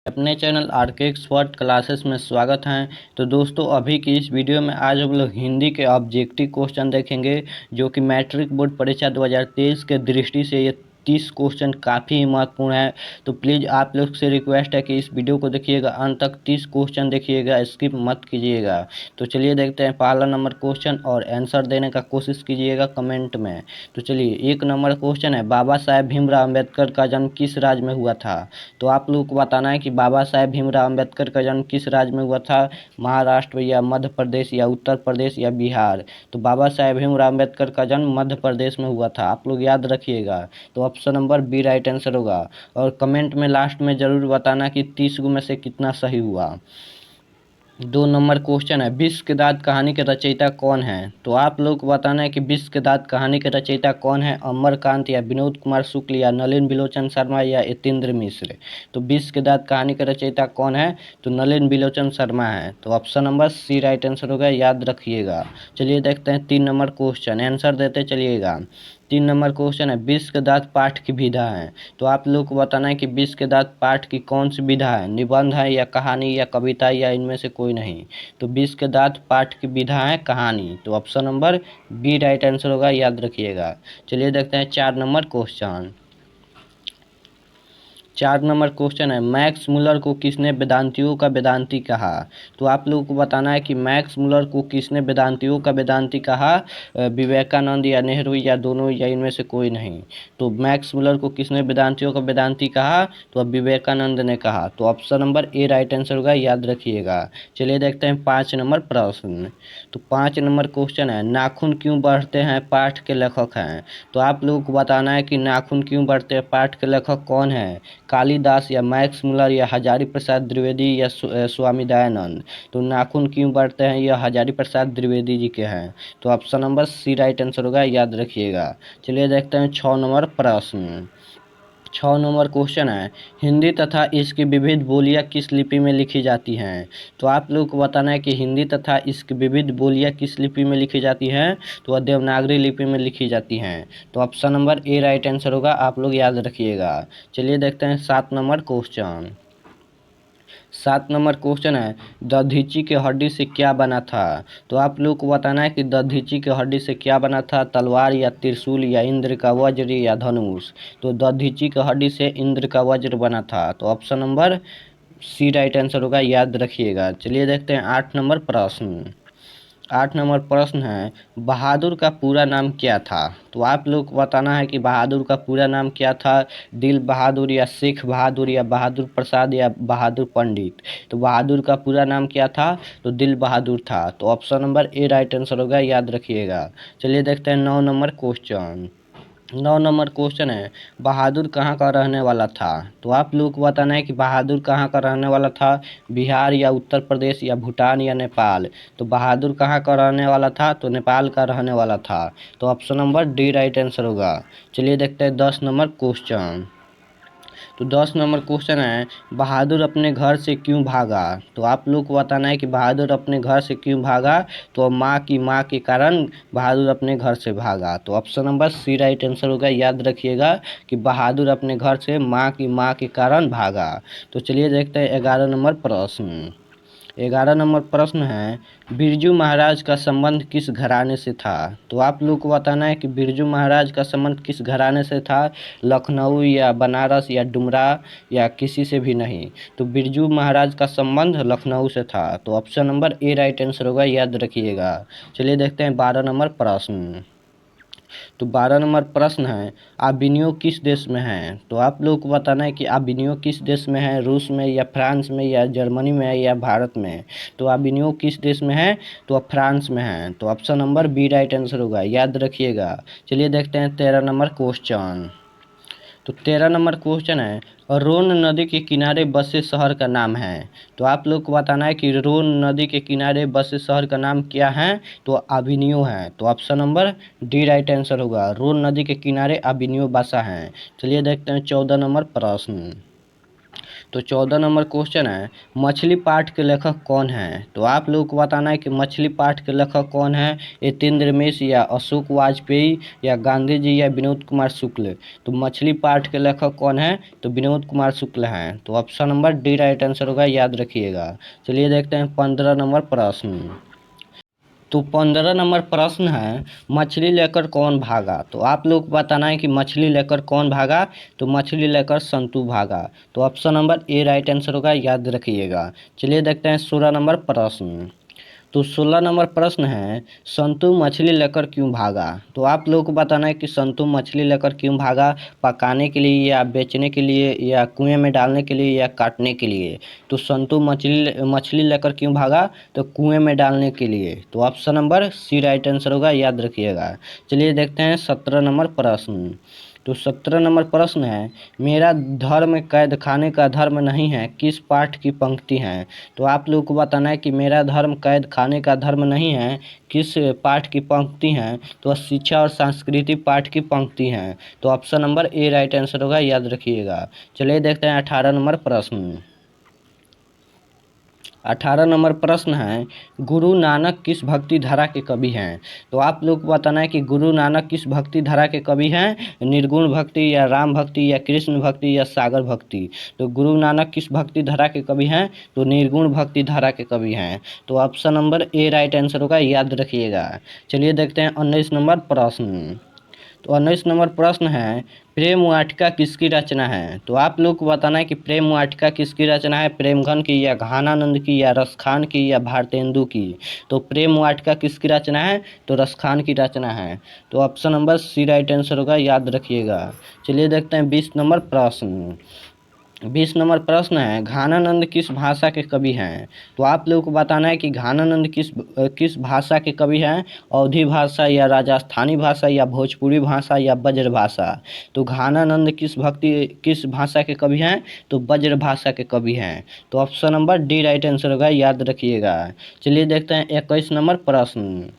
अपने channel R K expert classes में स्वागत है। तो दोस्तों अभी की इस वीडियो में आज हम लोग हिंदी के ऑब्जेक्टिव क्वेश्चन देखेंगे, जो कि मैट्रिक बोर्ड परीक्षा 2023 के दृष्टि से ये 30 क्वेश्चन काफ़ी महत्वपूर्ण है। तो प्लीज़ आप लोग से रिक्वेस्ट है कि इस वीडियो को देखिएगा, अंत तक 30 क्वेश्चन देखिएगा, स्किप मत कीजिएगा। तो चलिए देखते हैं पहला नंबर क्वेश्चन और आंसर देने का कोशिश कीजिएगा कमेंट में। तो चलिए एक नंबर क्वेश्चन है, बाबा साहेब भीमराव अम्बेडकर का जन्म किस राज्य में हुआ था? तो आप लोगों को बताना है कि बाबा साहेब भीमराव अम्बेडकर का जन्म किस राज्य में हुआ था, महाराष्ट्र या मध्य प्रदेश या उत्तर प्रदेश या बिहार। तो बाबा साहेब भीमराव अम्बेडकर का जन्म मध्य प्रदेश में हुआ था, आप लोग याद रखिएगा। तो option number B right answer होगा। और कमेंट में लास्ट में ज़रूर बताना कि 30 में से कितना सही हुआ। 2 नंबर क्वेश्चन है, विश्व के दाँत कहानी के रचयिता कौन है? तो आप लोग को बताना है कि विश्व के दाँत कहानी के रचयिता कौन है, अमरकांत या विनोद कुमार शुक्ल या नलिन बिलोचन शर्मा या यतीन्द्र मिश्र। तो विश्व के दाँत कहानी के रचयिता कौन है? तो नलिन बिलोचन शर्मा है। तो option number C right answer होगा, याद रखिएगा। चलिए देखते हैं 3 नंबर क्वेश्चन, आंसर देते चलिएगा। 3 नंबर क्वेश्चन है, विश्व के दाँत पाठ की विधा है। तो आप लोग को बताना है कि विश्व के दाँत पाठ की कौन सी विधा है, निबंध है या कहानी या कविता या इनमें से कोई नहीं। तो विश्व के दाँत पाठ की विधा है कहानी। तो option number B right answer होगा, याद रखिएगा। चलिए देखते हैं 4 नंबर क्वेश्चन। 4 नंबर क्वेश्चन है, मैक्स मुलर को किसने वेदांतियों का वेदांती कहा? तो आप लोगों को बताना है कि मैक्स मुलर को किसने वेदांतियों का वेदांती कहा, विवेकानंद या नेहरू या दोनों या इनमें से कोई नहीं। तो मैक्स मुलर को किसने वेदांतियों का वेदांती कहा? तो अब विवेकानंद ने कहा। तो option number A right answer होगा, याद रखिएगा। चलिए देखते हैं 5 नंबर प्रश्न। तो 5 नंबर क्वेश्चन है, नाखून क्यों बढ़ते हैं पाठ के लेखक हैं? तो आप लोगों को बताना है कि नाखून क्यों बढ़ते हैं पाठ के लेखक कौन है, कालिदास या मैक्स मुलर या हजारी प्रसाद द्विवेदी या स्वामी दयानंद। तो नाखून क्यों बढ़ते हैं, यह हजारी प्रसाद द्विवेदी जी के हैं। तो option number C right answer होगा, याद रखिएगा। चलिए देखते हैं 6 नंबर प्रश्न। 6 नंबर क्वेश्चन है, हिंदी तथा इसकी विविध बोलियां किस लिपि में लिखी जाती हैं? तो आप लोग को बताना है कि हिंदी तथा इसकी विविध बोलियां किस लिपि में लिखी जाती हैं। तो वह देवनागरी लिपि में लिखी जाती हैं। तो option number A right answer होगा, आप लोग याद रखिएगा। चलिए देखते हैं 7 नंबर क्वेश्चन। 7 नंबर क्वेश्चन है, दधीची के हड्डी से क्या बना था? तो आप लोग को बताना है कि दधीची के हड्डी से क्या बना था, तलवार या त्रिशूल या इंद्र का वज्र या धनुष। तो दधीची के हड्डी से इंद्र का वज्र बना था। तो option number C right answer होगा, याद रखिएगा। चलिए देखते हैं 8 नंबर प्रश्न। 8 नंबर प्रश्न है, बहादुर का पूरा नाम क्या था? तो आप लोग को बताना है कि बहादुर का पूरा नाम क्या था, दिल बहादुर या शेख बहादुर या बहादुर प्रसाद या बहादुर पंडित। तो बहादुर का पूरा नाम क्या था? तो दिल बहादुर था। तो option number A right answer होगा, याद रखिएगा। चलिए देखते हैं 9 नंबर क्वेश्चन। 9 नंबर क्वेश्चन है, बहादुर कहाँ का रहने वाला था? तो आप लोग को बताना है कि बहादुर कहाँ का रहने वाला था, बिहार या उत्तर प्रदेश या भूटान या नेपाल। तो बहादुर कहाँ का रहने वाला था? तो नेपाल का रहने वाला था। तो option number D right answer होगा। चलिए देखते हैं 10 नंबर क्वेश्चन। तो 10 नंबर क्वेश्चन है, बहादुर अपने घर से क्यों भागा? तो आप लोग को बताना है कि बहादुर अपने घर से क्यों भागा। तो माँ के कारण बहादुर अपने घर से भागा। तो option number C right answer होगा, याद रखिएगा कि बहादुर अपने घर से माँ के कारण भागा। तो चलिए देखते हैं 11 नंबर प्रश्न। 11 नंबर प्रश्न है, बिरजू महाराज का संबंध किस घराने से था? तो आप लोग को बताना है कि बिरजू महाराज का संबंध किस घराने से था, लखनऊ या बनारस या डुमरा या किसी से भी नहीं। तो बिरजू महाराज का संबंध लखनऊ से था। तो option number A right answer होगा, याद रखिएगा। चलिए देखते हैं 12 नंबर प्रश्न। तो 12 नंबर प्रश्न है, आबिनियो किस देश में है? तो आप लोग को बताना है कि आबिनियो किस देश में है, रूस में या फ्रांस में या जर्मनी में या भारत में। तो आबिनियो किस देश में है? तो फ्रांस में है। तो option number B right answer होगा, याद रखिएगा। चलिए देखते हैं 13 नंबर क्वेश्चन। तो 13 नंबर क्वेश्चन है, रोन नदी के किनारे बसे शहर का नाम है। तो आप लोग को बताना है कि रोन नदी के किनारे बसे शहर का नाम क्या है? तो अभिनियो है। तो option number D right answer होगा, रोन नदी के किनारे अभिनियो बसा है। चलिए देखते हैं 14 नंबर प्रश्न। तो 14 नंबर क्वेश्चन है, मछली पाठ के लेखक कौन हैं? तो आप लोगों को बताना है कि मछली पाठ के लेखक कौन हैं? यतीन्द्र मिश्र या अशोक वाजपेयी या गांधी जी या विनोद कुमार शुक्ल। तो मछली पाठ के लेखक कौन हैं? तो विनोद कुमार शुक्ल हैं। तो option number D right answer होगा, याद रखिएगा। चलिए देखते हैं 15 नंबर प्रश्न। तो 15 नंबर प्रश्न है, मछली लेकर कौन भागा? तो आप लोग को बताना है कि मछली लेकर कौन भागा? तो मछली लेकर संतू भागा। तो option number A right answer होगा, याद रखिएगा। चलिए देखते हैं 16 नंबर प्रश्न। तो 16 नंबर प्रश्न है, संतू मछली लेकर क्यों भागा? तो आप लोगों को बताना है कि संतू मछली लेकर क्यों भागा? पकाने के लिए या बेचने के लिए या कुएं में डालने के लिए या काटने के लिए? तो संतू मछली लेकर क्यों भागा? तो कुएं में डालने के लिए। तो option number C right answer होगा, याद रखिएगा। चलिए देखते हैं 17 नंबर प्रश्न। तो 17 नंबर प्रश्न है, मेरा धर्म कैद खाने का धर्म नहीं है, किस पाठ की पंक्ति है? तो आप लोगों को बताना है कि मेरा धर्म कैद खाने का धर्म नहीं है, किस पाठ की पंक्ति है? तो शिक्षा और संस्कृति पाठ की पंक्ति है। तो option number A right answer होगा, याद रखिएगा। चलिए देखते हैं 18 नंबर प्रश्न। 18 नंबर प्रश्न है, गुरु नानक किस भक्ति धारा के कवि हैं? तो आप लोग को बताना है कि गुरु नानक किस भक्ति धारा के कवि हैं? निर्गुण भक्ति या राम भक्ति या कृष्ण भक्ति या सागर भक्ति। तो गुरु नानक किस भक्ति धारा के कवि हैं? तो निर्गुण भक्ति धारा के कवि हैं। तो option number A right answer होगा, याद रखिएगा। चलिए देखते हैं 19 नंबर प्रश्न। तो 19 नंबर प्रश्न है, प्रेम वाटिका किसकी रचना है? तो आप लोग को बताना है कि प्रेम वाटिका किसकी रचना है? प्रेमघन की या घानानंद की या रसखान की या भारतेंदु की? तो प्रेम वाटिका किसकी रचना है? तो रसखान की रचना है। तो option number C right answer होगा, याद रखिएगा। चलिए देखते हैं 20 नंबर प्रश्न। 20 नंबर प्रश्न है, घानानंद किस भाषा के कवि हैं? तो आप लोगों को बताना है कि घानानंद किस भाषा के कवि हैं? अवधी भाषा या राजस्थानी भाषा या भोजपुरी भाषा या ब्रज भाषा? तो घानानंद किस भाषा के कवि हैं? तो ब्रज भाषा के कवि हैं। तो option number D right answer होगा, याद रखिएगा। चलिए देखते हैं 21 नंबर प्रश्न।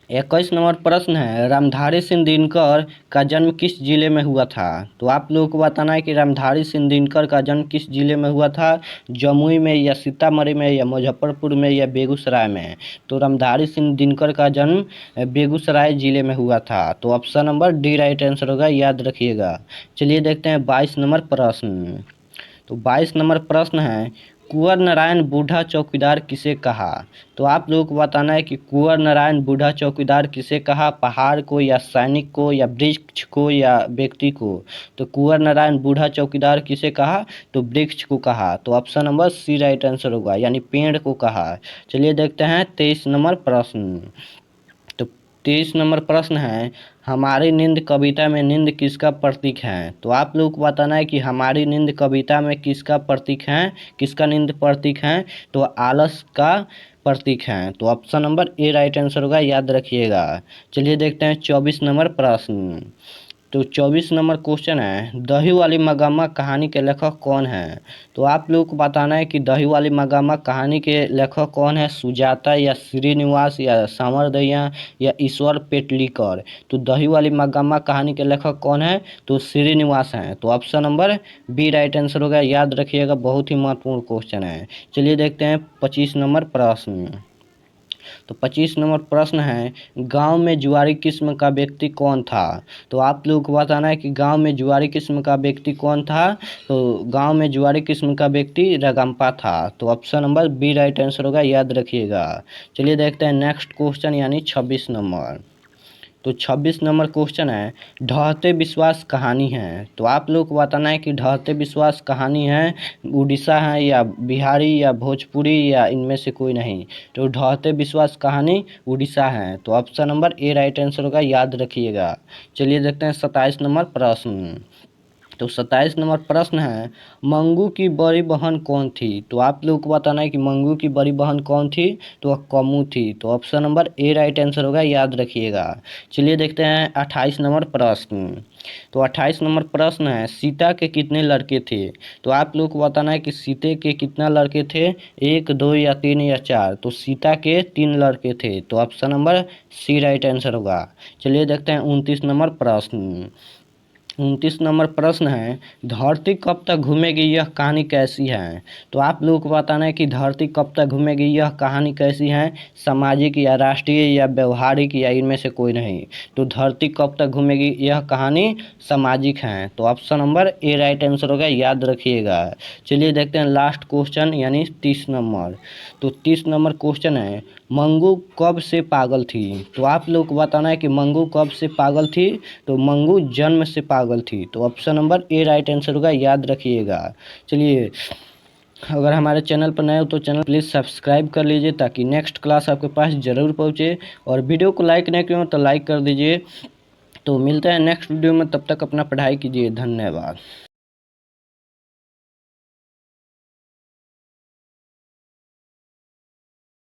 21 नंबर प्रश्न है, रामधारी सिंह दिनकर का जन्म किस जिले में हुआ था? तो आप लोगों को बताना है कि रामधारी सिंह दिनकर का जन्म किस जिले में हुआ था? जमुई में या सीतामढ़ी में या मुजफ्फरपुर में या बेगूसराय में? तो रामधारी सिंह दिनकर का जन्म बेगूसराय जिले में हुआ था। तो option number D right answer होगा, याद रखिएगा। चलिए देखते हैं 22 नंबर प्रश्न। तो 22 नंबर प्रश्न है, कुंवर नारायण बूढ़ा चौकीदार किसे कहा? तो आप लोगों को बताना है कि कुंवर नारायण बूढ़ा चौकीदार किसे कहा? पहाड़ को या सैनिक को या वृक्ष को या व्यक्ति को? तो कुंवर नारायण बूढ़ा चौकीदार किसे कहा? तो वृक्ष को कहा। तो option number C right answer होगा, यानी पेड़ को कहा। चलिए देखते हैं 23 नंबर प्रश्न। तो 23 नंबर प्रश्न है, हमारी नींद कविता में नींद किसका प्रतीक है? तो आप लोगों को बताना है कि हमारी नींद कविता में किसका प्रतीक है, किसका नींद प्रतीक है? तो आलस का प्रतीक है। तो option number A right answer होगा, याद रखिएगा। चलिए देखते हैं 24 नंबर प्रश्न। तो 24 नंबर क्वेश्चन है, दही वाली मगम्मा कहानी के लेखक कौन है? तो आप लोगों को बताना है कि दही वाली मगम्मा कहानी के लेखक कौन है? सुजाता या श्रीनिवास या समरदैया या ईश्वर पेटलीकर? तो दही वाली मगम्मा कहानी के लेखक कौन है? तो श्रीनिवास हैं। तो option number B right answer होगा, याद रखिएगा, बहुत ही महत्वपूर्ण क्वेश्चन है। चलिए देखते हैं 25 नंबर प्रश्न। तो 25 नंबर प्रश्न है, गांव में जुआरी किस्म का व्यक्ति कौन था? तो आप लोगों को बताना है कि गांव में जुआरी किस्म का व्यक्ति कौन था? तो गांव में जुआरी किस्म का व्यक्ति रगम्पा था। तो option number B right answer होगा, याद रखिएगा। चलिए देखते हैं नेक्स्ट क्वेश्चन, यानी 26 नंबर। तो 26 नंबर क्वेश्चन है, ढहते विश्वास कहानी है? तो आप लोग को बताना है कि ढहते विश्वास कहानी है उड़ीसा है या बिहारी या भोजपुरी या इनमें से कोई नहीं? तो ढहते विश्वास कहानी उड़ीसा है। तो option number A right answer होगा, याद रखिएगा। चलिए देखते हैं 27 नंबर प्रश्न। तो 27 नंबर प्रश्न है, मंगू की बड़ी बहन कौन थी? तो आप लोग को बताना है कि मंगू की बड़ी बहन कौन थी? तो वह कमू थी। तो option number A right answer होगा, याद रखिएगा। चलिए देखते हैं 28 नंबर प्रश्न। तो 28 नंबर प्रश्न है, सीता के कितने लड़के थे? तो आप लोग को बताना है कि सीते के कितना लड़के थे? 1, 2 या 3 या 4? तो सीता के 3 लड़के थे। तो option number C right answer होगा। चलिए देखते हैं 29 नंबर प्रश्न। 29 नंबर प्रश्न है, धरती कब तक घूमेगी यह कहानी कैसी है। तो आप लोगों को बताना है कि धरती कब तक घूमेगी यह कहानी कैसी है, सामाजिक या राष्ट्रीय या व्यवहारिक या इनमें से कोई नहीं। तो धरती कब तक घूमेगी यह कहानी सामाजिक है। तो option number A right answer होगा, याद रखिएगा। चलिए देखते हैं लास्ट क्वेश्चन यानी 30 नंबर। तो 30 नंबर क्वेश्चन है, मंगू कब से पागल थी। तो आप लोग को बताना है कि मंगू कब से पागल थी। तो मंगू जन्म से पागल थी। तो option number A right answer होगा, याद रखिएगा। चलिए, अगर हमारे चैनल पर नए हो तो चैनल प्लीज़ सब्सक्राइब कर लीजिए ताकि नेक्स्ट क्लास आपके पास ज़रूर पहुँचे। और वीडियो को लाइक नहीं किया हो तो लाइक कर दीजिए। तो मिलते हैं नेक्स्ट वीडियो में, तब तक अपना पढ़ाई कीजिए। धन्यवाद।